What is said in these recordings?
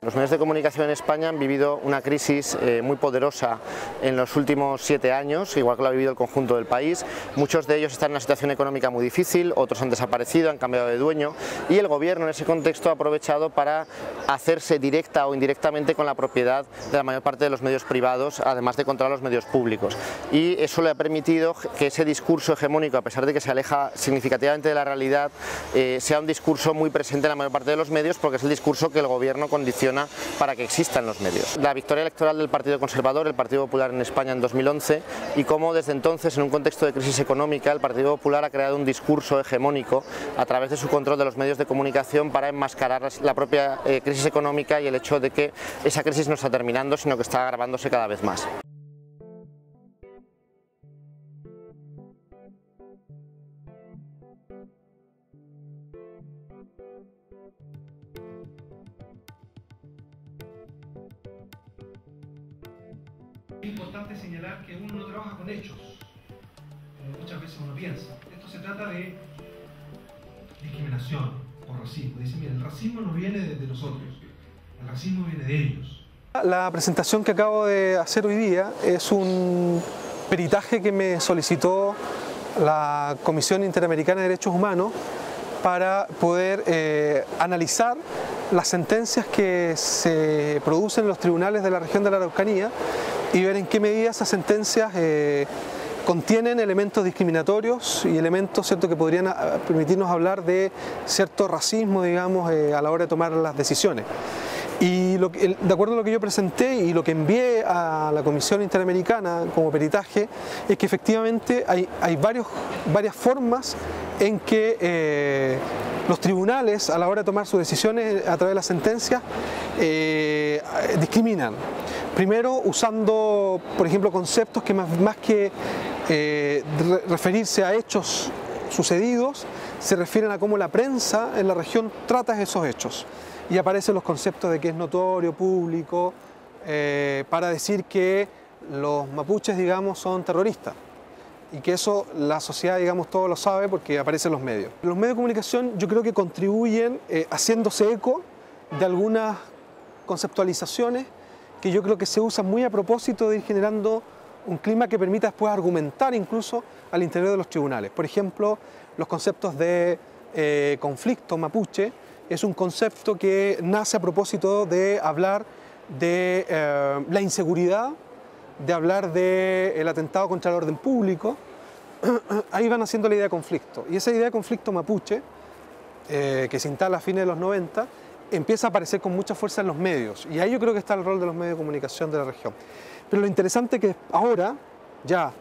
Los medios de comunicación en España han vivido una crisis muy poderosa en los últimos 7 años, igual que lo ha vivido el conjunto del país. Muchos de ellos están en una situación económica muy difícil, otros han desaparecido, han cambiado de dueño y el gobierno en ese contexto ha aprovechado para hacerse directa o indirectamente con la propiedad de la mayor parte de los medios privados, además de controlar los medios públicos. Y eso le ha permitido que ese discurso hegemónico, a pesar de que se aleja significativamente de la realidad, sea un discurso muy presente en la mayor parte de los medios, porque es el discurso que el gobierno condiciona para que existan los medios. La victoria electoral del Partido Conservador, el Partido Popular en España en 2011, y cómo desde entonces, en un contexto de crisis económica, el Partido Popular ha creado un discurso hegemónico a través de su control de los medios de comunicación para enmascarar la propia crisis económica y el hecho de que esa crisis no está terminando, sino que está agravándose cada vez más. Es importante señalar que uno no trabaja con hechos, como muchas veces uno piensa. Esto se trata de discriminación o racismo. Dice, mira, el racismo no viene de nosotros, el racismo viene de ellos. La presentación que acabo de hacer hoy día es un peritaje que me solicitó la Comisión Interamericana de Derechos Humanos para poder analizar las sentencias que se producen en los tribunales de la región de la Araucanía y ver en qué medida esas sentencias contienen elementos discriminatorios y elementos, ¿cierto?, que podrían permitirnos hablar de cierto racismo, digamos, a la hora de tomar las decisiones. Y de acuerdo a lo que yo presenté y lo que envié a la Comisión Interamericana como peritaje, es que efectivamente hay varias formas en que los tribunales, a la hora de tomar sus decisiones a través de las sentencias, discriminan. Primero, usando, por ejemplo, conceptos que más que referirse a hechos sucedidos, se refieren a cómo la prensa en la región trata esos hechos. Y aparecen los conceptos de que es notorio, público, para decir que los mapuches, digamos, son terroristas. Y que eso la sociedad, digamos, todo lo sabe porque aparece en los medios. Los medios de comunicación yo creo que contribuyen haciéndose eco de algunas conceptualizaciones que yo creo que se usan muy a propósito de ir generando un clima que permita después argumentar incluso al interior de los tribunales. Por ejemplo, los conceptos de conflicto mapuche es un concepto que nace a propósito de hablar de la inseguridad, de hablar del atentado contra el orden público. Ahí van haciendo la idea de conflicto. Y esa idea de conflicto mapuche, que se instala a fines de los 90, empieza a aparecer con mucha fuerza en los medios. Y ahí yo creo que está el rol de los medios de comunicación de la región. Pero lo interesante es que ahora, ya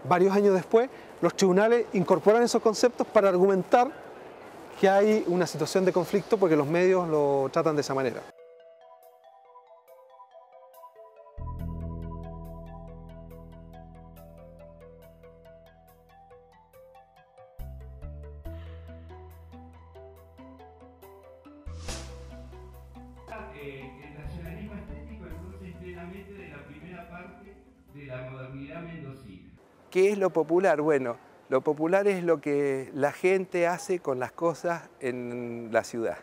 varios años después, los tribunales incorporan esos conceptos para argumentar que hay una situación de conflicto porque los medios lo tratan de esa manera. El nacionalismo estético entonces plenamente de la primera parte de la modernidad mendocina. ¿Qué es lo popular? Bueno, lo popular es lo que la gente hace con las cosas en la ciudad,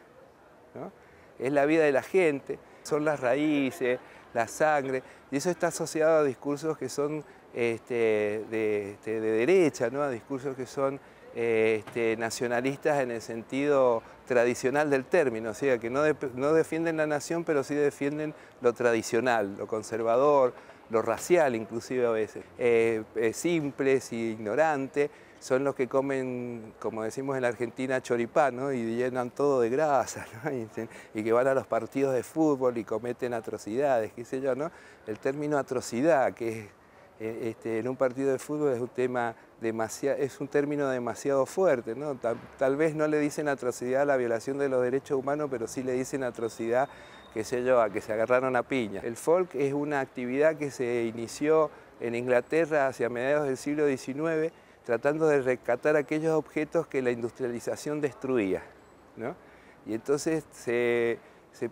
¿no? Es la vida de la gente, son las raíces, la sangre, y eso está asociado a discursos que son de derecha, ¿no? A discursos que son nacionalistas en el sentido tradicional del término, o sea, que no defienden la nación, pero sí defienden lo tradicional, lo conservador, lo racial inclusive a veces. Simples e ignorantes son los que comen, como decimos en la Argentina, choripán, ¿no? Y llenan todo de grasa, ¿no? Y que van a los partidos de fútbol y cometen atrocidades, qué sé yo, ¿no? El término atrocidad, que en un partido de fútbol es un tema es un término demasiado fuerte, ¿no? Tal vez no le dicen atrocidad a la violación de los derechos humanos, pero sí le dicen atrocidad, qué sé yo, a que se agarraron a piña. El folk es una actividad que se inició en Inglaterra hacia mediados del siglo XIX, tratando de rescatar aquellos objetos que la industrialización destruía, ¿no? Y entonces se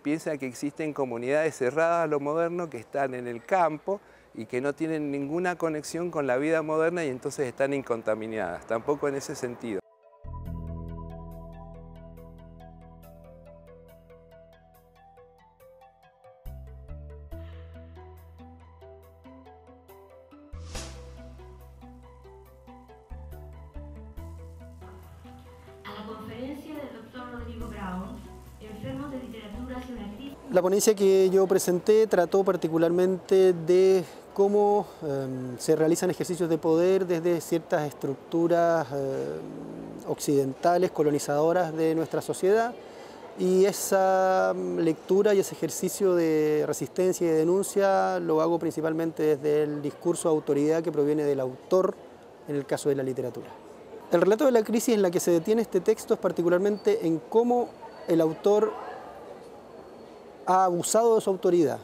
piensa que existen comunidades cerradas a lo moderno que están en el campo y que no tienen ninguna conexión con la vida moderna y entonces están incontaminadas, tampoco en ese sentido. A la conferencia del doctor Rodrigo Brown, enfermos de literatura hacia una crisis. La ponencia que yo presenté trató particularmente de cómo se realizan ejercicios de poder desde ciertas estructuras occidentales, colonizadoras de nuestra sociedad, y esa lectura y ese ejercicio de resistencia y de denuncia lo hago principalmente desde el discurso de autoridad que proviene del autor en el caso de la literatura. El relato de la crisis en la que se detiene este texto es particularmente en cómo el autor ha abusado de su autoridad.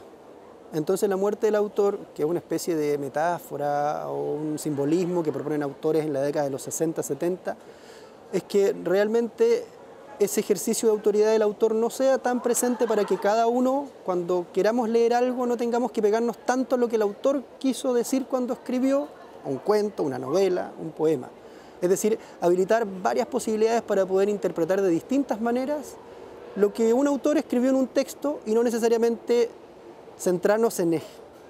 Entonces la muerte del autor, que es una especie de metáfora o un simbolismo que proponen autores en la década de los 60, 70, es que realmente ese ejercicio de autoridad del autor no sea tan presente para que cada uno, cuando queramos leer algo, no tengamos que pegarnos tanto a lo que el autor quiso decir cuando escribió un cuento, una novela, un poema. Es decir, habilitar varias posibilidades para poder interpretar de distintas maneras lo que un autor escribió en un texto y no necesariamente centrarnos en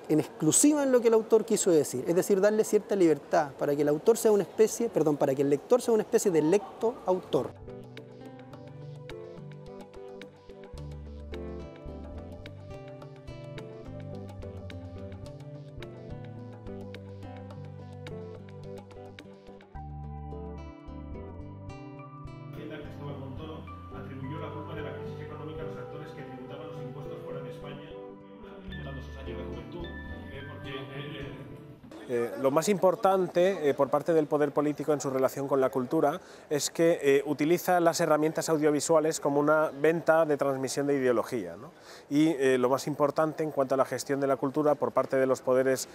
exclusiva en lo que el autor quiso decir. Es decir, darle cierta libertad para que el autor sea una especie, para que el lector sea una especie de lecto-autor. Cristóbal Montoro atribuyó la culpa de la crisis económica a los actores que tributaban los impuestos fuera de España, dando sus años de juventud, Lo más importante por parte del poder político en su relación con la cultura es que utiliza las herramientas audiovisuales como una venta de transmisión de ideología, ¿no? Y lo más importante en cuanto a la gestión de la cultura por parte de los poderes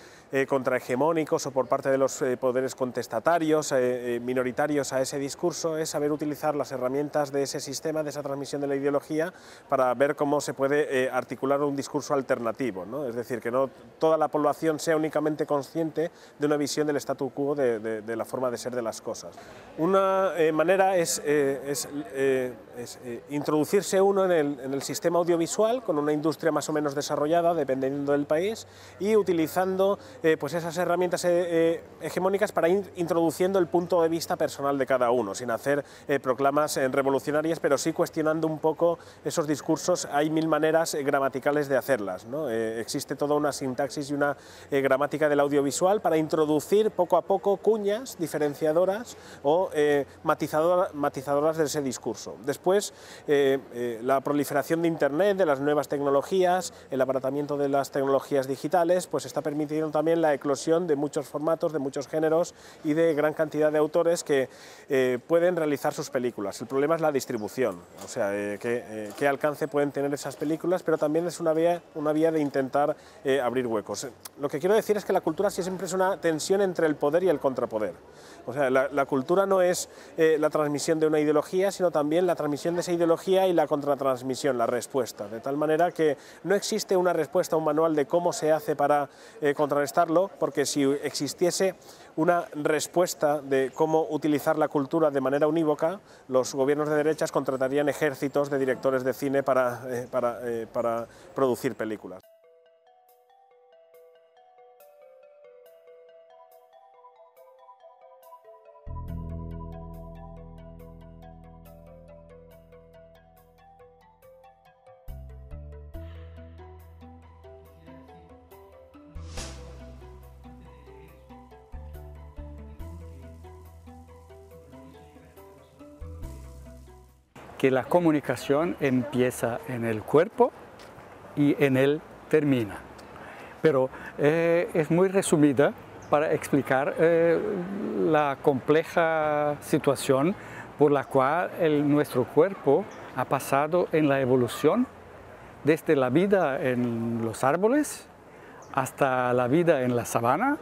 contrahegemónicos o por parte de los poderes contestatarios, minoritarios a ese discurso, es saber utilizar las herramientas de ese sistema, de esa transmisión de la ideología, para ver cómo se puede articular un discurso alternativo, ¿no? Es decir, que no toda la población sea únicamente consciente de una visión del statu quo de la forma de ser de las cosas. Una manera es introducirse uno en el sistema audiovisual con una industria más o menos desarrollada, dependiendo del país, y utilizando pues esas herramientas hegemónicas para ir introduciendo el punto de vista personal de cada uno, sin hacer proclamas revolucionarias, pero sí cuestionando un poco esos discursos. Hay mil maneras gramaticales de hacerlas, ¿no? Existe toda una sintaxis y una gramática del audiovisual para introducir poco a poco cuñas diferenciadoras o matizadoras de ese discurso. Después, la proliferación de Internet, de las nuevas tecnologías, el abaratamiento de las tecnologías digitales, pues está permitiendo también la eclosión de muchos formatos, de muchos géneros y de gran cantidad de autores que pueden realizar sus películas. El problema es la distribución, o sea, qué alcance pueden tener esas películas, pero también es una vía de intentar abrir huecos. Lo que quiero decir es que la cultura siempre es una tensión entre el poder y el contrapoder. O sea, la cultura no es la transmisión de una ideología, sino también la transmisión de esa ideología y la contratransmisión, la respuesta. De tal manera que no existe una respuesta, un manual de cómo se hace para contrarrestarlo, porque si existiese una respuesta de cómo utilizar la cultura de manera unívoca, los gobiernos de derechas contratarían ejércitos de directores de cine para producir películas. Que la comunicación empieza en el cuerpo y en él termina. Pero es muy resumida para explicar la compleja situación por la cual nuestro cuerpo ha pasado en la evolución, desde la vida en los árboles hasta la vida en la sabana,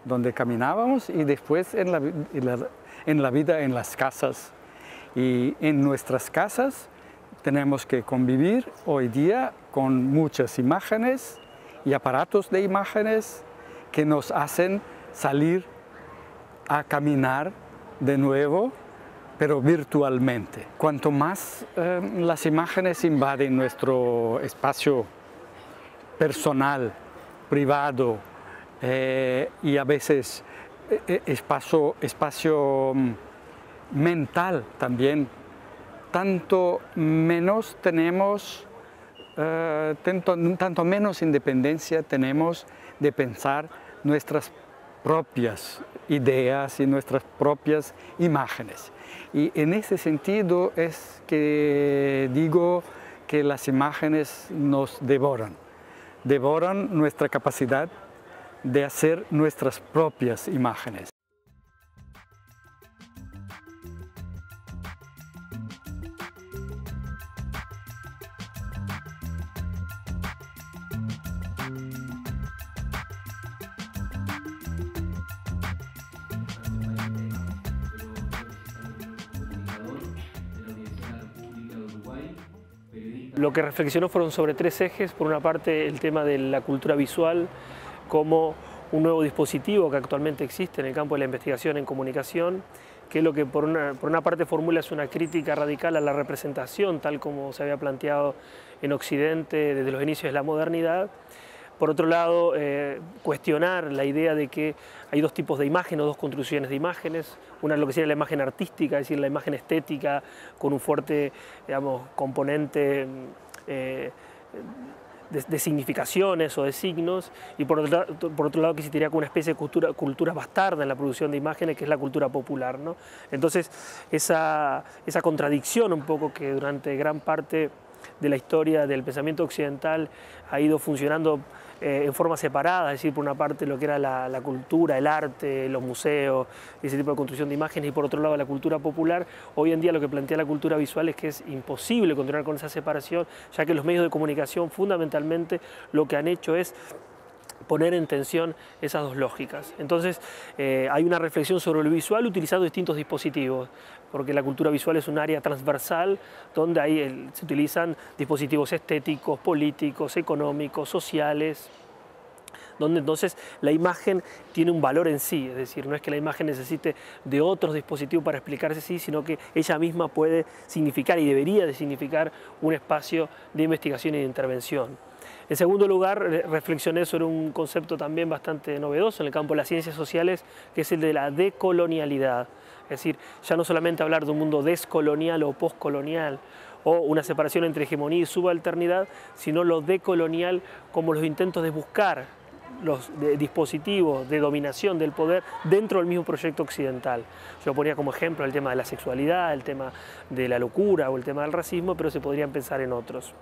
donde caminábamos, y después en la vida en las casas. Y en nuestras casas tenemos que convivir hoy día con muchas imágenes y aparatos de imágenes que nos hacen salir a caminar de nuevo, pero virtualmente. Cuanto más las imágenes invaden nuestro espacio personal, privado y a veces espacio mental también, tanto menos tenemos, tanto menos independencia tenemos de pensar nuestras propias ideas y nuestras propias imágenes. Y en ese sentido es que digo que las imágenes nos devoran nuestra capacidad de hacer nuestras propias imágenes. Lo que reflexionó fueron sobre tres ejes. Por una parte, el tema de la cultura visual como un nuevo dispositivo que actualmente existe en el campo de la investigación en comunicación, que es lo que por una parte formula es una crítica radical a la representación tal como se había planteado en Occidente desde los inicios de la modernidad. Por otro lado, cuestionar la idea de que hay dos tipos de imágenes, o dos construcciones de imágenes. Una es lo que sería la imagen artística, es decir, la imagen estética con un fuerte, digamos, componente de significaciones o de signos, y por otro lado que se tendría como una especie de cultura bastarda en la producción de imágenes, que es la cultura popular, ¿no? Entonces, esa contradicción un poco que durante gran parte de la historia del pensamiento occidental ha ido funcionando en forma separada, es decir, por una parte lo que era la cultura, el arte, los museos, ese tipo de construcción de imágenes, y por otro lado la cultura popular. Hoy en día lo que plantea la cultura visual es que es imposible continuar con esa separación, ya que los medios de comunicación fundamentalmente lo que han hecho es poner en tensión esas dos lógicas. Entonces hay una reflexión sobre lo visual utilizando distintos dispositivos, porque la cultura visual es un área transversal donde ahí se utilizan dispositivos estéticos, políticos, económicos, sociales, donde entonces la imagen tiene un valor en sí, es decir, no es que la imagen necesite de otros dispositivos para explicarse sí, sino que ella misma puede significar y debería de significar un espacio de investigación y de intervención. En segundo lugar, reflexioné sobre un concepto también bastante novedoso en el campo de las ciencias sociales, que es el de la decolonialidad. Es decir, ya no solamente hablar de un mundo descolonial o postcolonial, o una separación entre hegemonía y subalternidad, sino lo decolonial como los intentos de buscar los dispositivos de dominación del poder dentro del mismo proyecto occidental. Yo ponía como ejemplo el tema de la sexualidad, el tema de la locura o el tema del racismo, pero se podrían pensar en otros.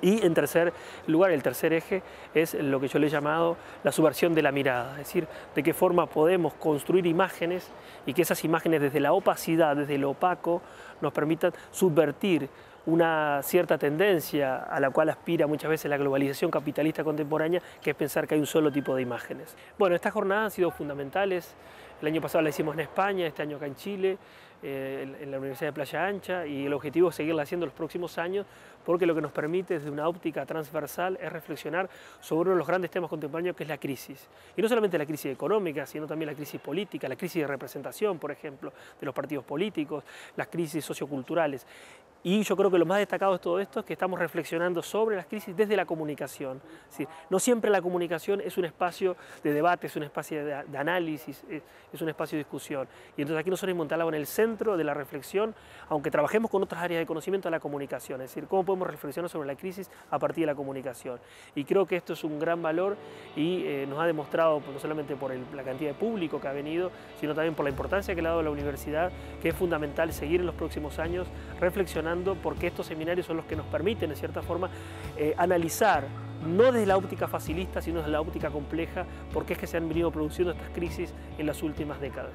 Y en tercer lugar, el tercer eje es lo que yo le he llamado la subversión de la mirada, es decir, de qué forma podemos construir imágenes y que esas imágenes desde la opacidad, desde lo opaco, nos permitan subvertir una cierta tendencia a la cual aspira muchas veces la globalización capitalista contemporánea, que es pensar que hay un solo tipo de imágenes. Bueno, estas jornadas han sido fundamentales. El año pasado la hicimos en España, este año acá en Chile, en la Universidad de Playa Ancha, y el objetivo es seguirla haciendo los próximos años, porque lo que nos permite desde una óptica transversal es reflexionar sobre uno de los grandes temas contemporáneos, que es la crisis. Y no solamente la crisis económica, sino también la crisis política, la crisis de representación, por ejemplo, de los partidos políticos, las crisis socioculturales. Y yo creo que lo más destacado de todo esto es que estamos reflexionando sobre las crisis desde la comunicación. Es decir, no siempre la comunicación es un espacio de debate, es un espacio de análisis, es un espacio de discusión. Y entonces aquí nosotros hemos instalado en el centro de la reflexión, aunque trabajemos con otras áreas de conocimiento, de la comunicación. Es decir, cómo podemos reflexionar sobre la crisis a partir de la comunicación. Y creo que esto es un gran valor y nos ha demostrado, no solamente por la cantidad de público que ha venido, sino también por la importancia que le ha dado la universidad, que es fundamental seguir en los próximos años reflexionando, porque estos seminarios son los que nos permiten, de cierta forma, analizar no desde la óptica facilista, sino desde la óptica compleja, porque es que se han venido produciendo estas crisis en las últimas décadas.